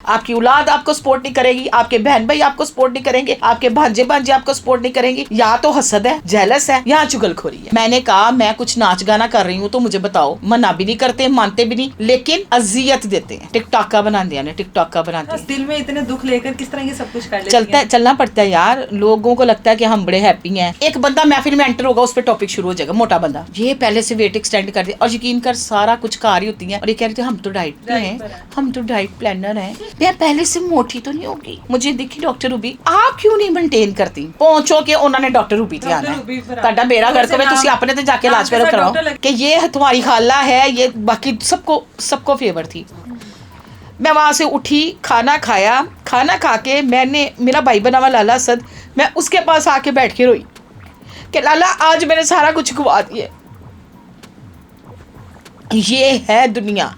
आपकी औलाद आपको सपोर्ट नहीं करेगी, आपके बहन भाई आपको सपोर्ट नहीं करेंगे, आपके भांजे भांजे आपको सपोर्ट नहीं करेंगी। या तो हसद है, जेलस है, या चुगलखोरी है। मैंने कहा मैं कुछ नाच गाना कर रही हूँ तो मुझे बताओ। मना भी नहीं करते, मानते भी नहीं, लेकिन अजियत देते हैं। टिकटॉक का बना दिया, टिकटॉक का बना दिया। दिल में इतने दुख लेकर किस तरह ये सब कुछ कर लेती चलता है, चलना पड़ता है यार। लोगों को लगता है कि हम बड़े हैप्पी हैं। एक बंदा महफिल में एंटर होगा, उस पर टॉपिक शुरू हो जाएगा, मोटा बंदा, ये पहले से वेट एक्सटेंड कर दिया और यकीन कर सारा कुछ कार ही होती है। और ये कह रही थी हम तो डाइट पे हैं, हम तो डाइट प्लानर हैं, मैं पहले से मोटी तो नहीं होगी। मुझे देखी डॉक्टर रूबी, आप क्यों नहीं मेंटेन करती? पहुंचो के उन्होंने डॉक्टर रूबी थे आना है बेड़ा घर को तुसी अपने ते जाके इलाज करवाओ कि ये तुम्हारी खाला है। ये बाकी सबको फेवर थी। मैं वहां से उठी, खाना खाया, खाना खा के मैंने, मेरा भाई बना हुआ लाला असद, मैं उसके पास आके बैठ के रोई कि लाला आज मैंने सारा कुछ गवा दिया। ये है दुनिया।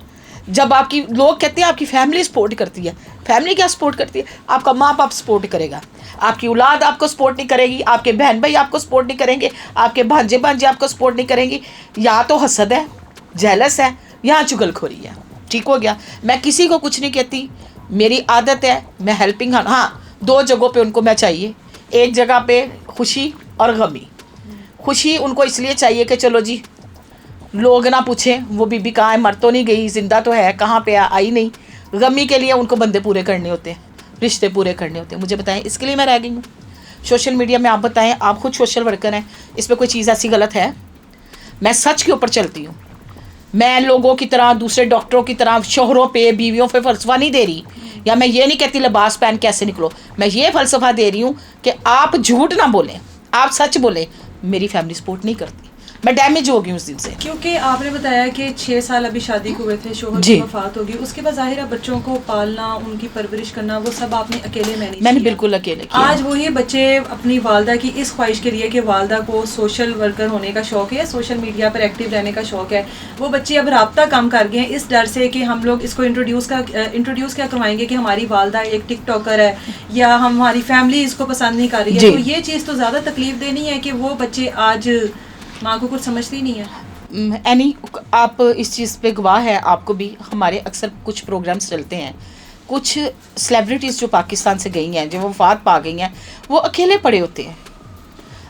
जब आपकी लोग कहते हैं आपकी फैमिली सपोर्ट करती है, फैमिली क्या सपोर्ट करती है? आपका माँ बाप सपोर्ट करेगा, आपकी औलाद आपको सपोर्ट नहीं करेगी, आपके बहन भाई आपको सपोर्ट नहीं करेंगे, आपके भांजे भांजे आपको सपोर्ट नहीं करेंगी। या तो हसद है, जेलस है, या चुगलखोरी है। ठीक हो गया। मैं किसी को कुछ नहीं कहती, मेरी आदत है, मैं हेल्पिंग। हाँ, दो जगहों पे उनको मैं चाहिए। एक जगह पे खुशी और गमी। खुशी उनको इसलिए चाहिए कि चलो जी लोग ना पूछें वो बीबी कहाँ है, मर तो नहीं गई, जिंदा तो है, कहाँ पे आई नहीं। गमी के लिए उनको बंदे पूरे करने होते हैं, रिश्ते पूरे करने होते हैं। मुझे बताएं इसके लिए मैं रह गई हूँ सोशल मीडिया में। आप बताएं, आप खुद सोशल वर्कर हैं, इसमें कोई चीज़ ऐसी गलत है? मैं सच के ऊपर चलती हूँ। मैं लोगों की तरह, दूसरे डॉक्टरों की तरह शोहरों पे, बीवियों पे फलसफा नहीं दे रही, या मैं ये नहीं कहती लिबास पहन कैसे निकलो। मैं ये फलसफा दे रही हूँ कि आप झूठ ना बोलें, आप सच बोलें। मेरी फैमिली सपोर्ट नहीं करती, मैं डैमेज हो गई उस दिन से। क्योंकि आपने बताया कि 6 साल अभी शादी को हुए थे, शोहर की वफात होगी, उसके बाद जाहिर है बच्चों को पालना, उनकी परवरिश करना, वो सब आपने अकेले मैंने बिल्कुल अकेले किया। आज वही बच्चे अपनी वालदा की इस ख्वाहिश के लिए कि वालदा को सोशल वर्कर होने का शौक है, सोशल मीडिया पर एक्टिव रहने का शौक है, वो बच्चे अब राब्ता कम कर गए हैं इस डर से कि हम लोग इसको इंट्रोड्यूस क्या करवाएंगे कि हमारी वालदा एक टिकटॉकर है या हमारी फैमिली इसको पसंद नहीं कर रही है। तो ये चीज़ तो ज़्यादा तकलीफ देनी है कि वो बच्चे आज माँ को कुछ समझती नहीं है। एनी आप इस चीज़ पे गवाह है, आपको भी। हमारे अक्सर कुछ प्रोग्राम्स चलते हैं, कुछ सेलिब्रिटीज़ जो पाकिस्तान से गई हैं, जो वफात पा गई हैं, वो अकेले पड़े होते हैं,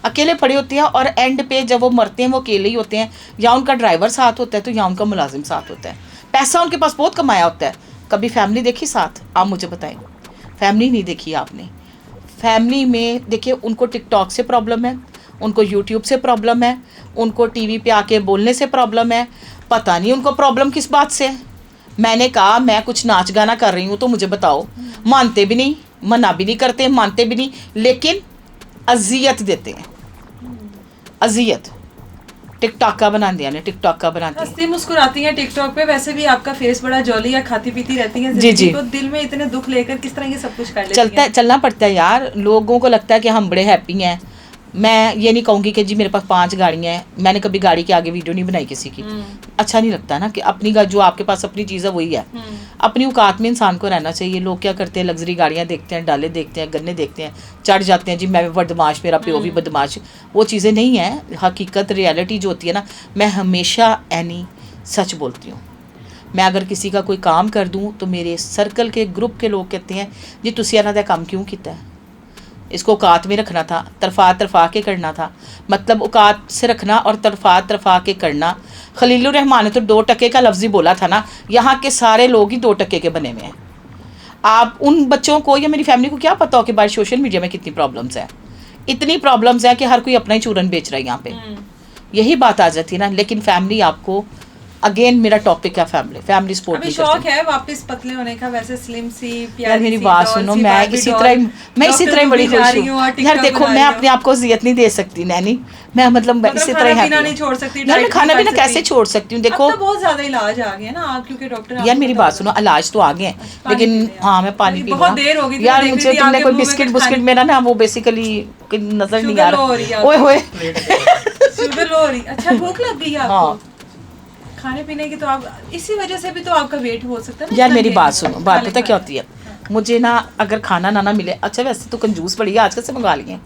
अकेले पड़े होते हैं। और एंड पे जब वो मरते हैं वो अकेले ही होते हैं, या उनका ड्राइवर साथ होता है तो या उनका मुलाजिम साथ होता है। पैसा उनके पास बहुत कमाया होता है। कभी फैमिली देखी साथ? आप मुझे बताएं, फैमिली नहीं देखी आपने। फैमिली में देखिए, उनको टिकटॉक से प्रॉब्लम है, उनको यूट्यूब से प्रॉब्लम है, उनको टीवी पे आके बोलने से प्रॉब्लम है, पता नहीं उनको प्रॉब्लम किस बात से है। मैंने कहा मैं कुछ नाच गाना कर रही हूँ तो मुझे बताओ। मानते भी नहीं, मना भी नहीं करते, मानते भी नहीं, लेकिन अजियत देते हैं। अजियत टिकटॉक का बना दिया ने, टिकटॉक का बना दिया। हंसती मुस्कुराती हैं टिकटॉक पे, वैसे भी आपका फेस बड़ा जॉली है, खाती पीती रहती हैं जी जी। तो दिल में इतने दुख लेकर किस तरह ये सब कुछ कर लेती चलता है, चलना पड़ता है यार। लोगों को लगता है कि हम बड़े हैप्पी हैं। मैं ये नहीं कहूँगी कि जी मेरे पास 5 गाड़ियाँ हैं, मैंने कभी गाड़ी के आगे वीडियो नहीं बनाई किसी की। अच्छा नहीं लगता ना कि अपनी जो आपके पास अपनी चीज़ है वही है। अपनी औकात में इंसान को रहना चाहिए। लोग क्या करते हैं, लग्जरी गाड़ियाँ देखते हैं, डाले देखते हैं, गन्ने देखते हैं, चढ़ जाते हैं जी मैं बदमाश, मेरा प्यो भी बदमाश। वो चीज़ें नहीं हैं। हकीकत रियलिटी जो होती है ना, मैं हमेशा एनी सच बोलती हूँ। मैं अगर किसी का कोई काम कर दूँ तो मेरे सर्कल के ग्रुप के लोग कहते हैं जी तुसी इन्हां दा काम क्यों किया है, इसको औकात में रखना था, तरफा के करना था। मतलब औकात से रखना और तरफा के करना। खलीलुर रहमान ने तो 2 टके का लफ्ज़ ही बोला था ना। यहाँ के सारे लोग ही 2 टके के बने हुए हैं। आप उन बच्चों को या मेरी फैमिली को क्या पता हो कि बाहर सोशल मीडिया में कितनी प्रॉब्लम्स हैं। इतनी प्रॉब्लम्स हैं कि हर कोई अपना ही चूरन बेच रहा है यहाँ पे। यही बात आ जाती है ना। लेकिन फैमिली आपको, अगेन मेरा टॉपिक है फैमिली सपोर्ट नहीं शौक है वापस पतले होने का, वैसे स्लिम सी प्यारी। यार मेरी बात सुनो, मैं इसी तरह बड़ी खुश हूँ यार। देखो मैं अपने आप को इज्जत नहीं दे सकती नैनी, मैं मतलब इसी तरह नहीं छोड़ सकती यार। मैं खाना पीना कैसे छोड़ सकती हूँ? देखो बहुत ज्यादा इलाज आ गया ना, क्योंकि डॉक्टर यार मेरी बात सुनो, इलाज तो आ गए हैं, लेकिन हाँ मैं पानी पी बहुत देर हो गई यार। मुझे तुमने कोई बिस्किट मेरा ना वो बेसिकली नजर नहीं आ रहा। ओए होए शुगर लो रही। अच्छा भूख लग गई आपको? खाने पीने की तो आप इसी वजह से भी तो आपका वेट हो सकता है यार। मेरी बात सुनो, बात पता क्या होती है, मुझे ना अगर खाना ना मिले, अच्छा वैसे तो कंजूस पड़ी है, आज कैसे मंगा लिए?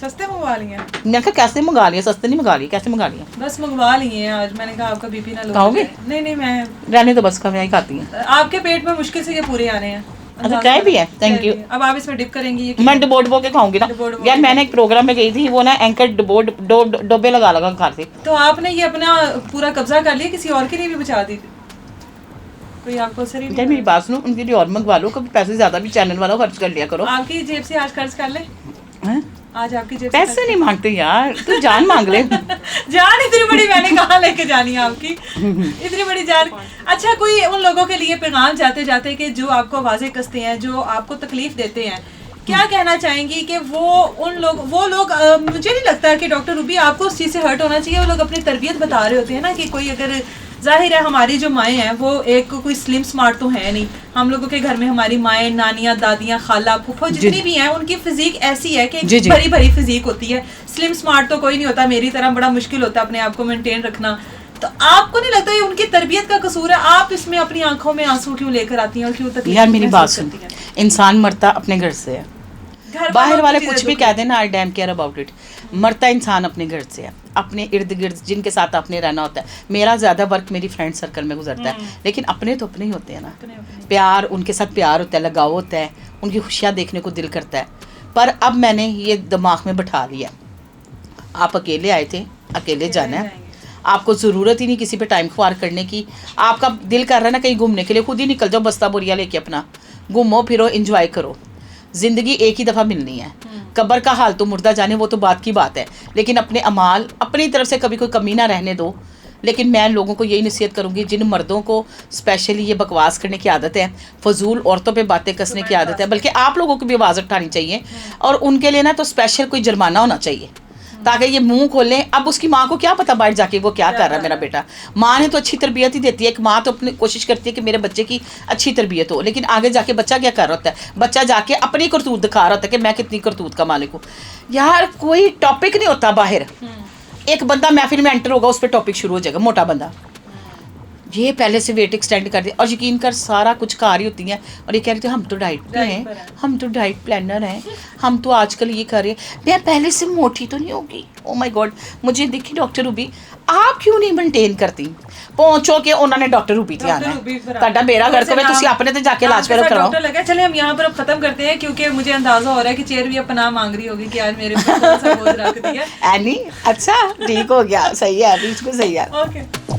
सस्ते मंगवा लिए। मैं कहा कैसे मंगा लिए, सस्ते नहीं मंगा लिए, कैसे मंगा लिए? बस मंगवा लिए हैं आज। मैंने कहा आपका बीपी ना लो। खाओगे? नहीं मैं रहने तो बस का मैं ही खाती हूँ। आपके पेट में मुश्किल से ये पूरे आने हैं। अच्छा चाय भी है, थैंक यू। अब आप इसमें डिप करेंगी ये मैं डबो के खाऊंगी ना यार। मैंने एक प्रोग्राम में गई थी, वो ना एंकर डब्बे लगा लगा खा रही। तो आपने ये अपना पूरा कब्जा कर लिया, किसी और के लिए भी बचा दी? कोई आपको असर ही नहीं? मेरी बात सुनो, उनके लिए और मंगवा लो, कभी पैसे ज्यादा भी चैनल वाला खर्च कर लिया करो। आपकी जेब से आज खर्च कर ले। हैं? आज आपकी जेब पैसे नहीं मांगते यार, तू जान मांग ले। जान इतनी बड़ी मैंने कहाँ लेके जानी है आपकी, इतनी बड़ी जान। अच्छा, कोई उन लोगों के लिए पैगाम जाते जाते कि जो आपको आवाजें कसते हैं, जो आपको तकलीफ देते हैं, क्या कहना चाहेंगी कि वो लोग मुझे नहीं लगता कि डॉक्टर रूबी आपको उस चीज़ से हर्ट होना चाहिए। वो लोग अपनी तरबियत बता रहे होते हैं ना कि कोई अगर, जाहिर है हमारी जो माएँ हैं वो एक कोई स्लिम स्मार्ट तो है नहीं। हम लोगों के घर में हमारी माएँ, नानियाँ, दादियाँ, खाला, फूफो जितनी भी हैं, उनकी फिजिक ऐसी है कि भरी भरी फिजिक होती है। स्लिम स्मार्ट तो कोई नहीं होता, मेरी तरह बड़ा मुश्किल होता है अपने आप को मेंटेन रखना। तो आपको नहीं लगता ये उनकी तरबियत का कसूर है? आप इसमें अपनी आंखों में आंसू क्यों लेकर आती हैं और क्यों तकलीफ? यार मेरी बात सुन, इंसान मरता अपने घर से है, बाहर वाले कुछ भी कह देना, आई डैम केयर अबाउट इट। मरता इंसान अपने घर से है, अपने इर्द गिर्द जिनके साथ आपने रहना होता है। मेरा ज़्यादा वर्क मेरी फ्रेंड सर्कल में गुजरता है, लेकिन अपने तो अपने ही होते हैं ना। प्यार, उनके साथ प्यार होता है, लगाव होता है, उनकी खुशियाँ देखने को दिल करता है। पर अब मैंने ये दिमाग में बैठा लिया, आप अकेले आए थे, अकेले जाना है, आपको ज़रूरत ही नहीं किसी पे टाइम ख्वार करने की। आपका दिल कर रहा है ना कहीं घूमने के लिए, खुद ही निकल जाओ बस्ता बोरिया लेके अपना, घूमो फिरो, एंजॉय करो। ज़िंदगी एक ही दफ़ा मिलनी है, कब्र का हाल तो मुर्दा जाने, वो तो बात की बात है। लेकिन अपने अमाल, अपनी तरफ से कभी कोई कमी ना रहने दो। लेकिन मैं लोगों को यही नसीहत करूँगी, जिन मर्दों को स्पेशली ये बकवास करने की आदत है, फजूल औरतों पे बातें कसने की आदत है, बल्कि आप लोगों को भी आवाज़ उठानी चाहिए। और उनके लिए ना तो स्पेशल कोई जुर्माना होना चाहिए, ताकि ये मुंह खोलें। अब उसकी माँ को क्या पता बाहर जाके वो क्या कर रहा है मेरा बेटा। माँ ने तो अच्छी तरबियत ही देती है, एक माँ तो अपनी कोशिश करती है कि मेरे बच्चे की अच्छी तरबियत हो, लेकिन आगे जाके बच्चा क्या कर रहा होता है? बच्चा जाके अपनी करतूत दिखा रहा होता है कि मैं कितनी करतूत का मालिक हूँ। यार कोई टॉपिक नहीं होता बाहर, एक बंदा महफिल में एंटर होगा, उस पर टॉपिक शुरू हो जाएगा, मोटा बंदा ये पहले से वेट एक्सटेंड कर दिया, और यकीन कर सारा कुछ खा रही होती हैं, और ये कह रही थी हम तो डाइट पे हैं, हम तो डाइट प्लानर हैं, हम तो आजकल ये कर रहे हैं, मैं पहले से मोटी तो नहीं होगी। ओ माय गॉड, मुझे देखी डॉक्टर रूबी, आप क्यों नहीं मेंटेन करती? पहुंचो के उन्होंने डॉक्टर रूबी थे आना है, मेरा घर को तुसी अपने ते जाके इलाज करवाओ। लगा चले हम यहाँ पर अब खत्म करते हैं, क्योंकि मुझे अंदाजा हो रहा है कि चेयर भी अब पनाह मांग रही होगी कि आज मेरे ऊपर थोड़ा सा बोझ रख दिया। एनी अच्छा ठीक हो गया, सही है, बिल्कुल सही है। ओके।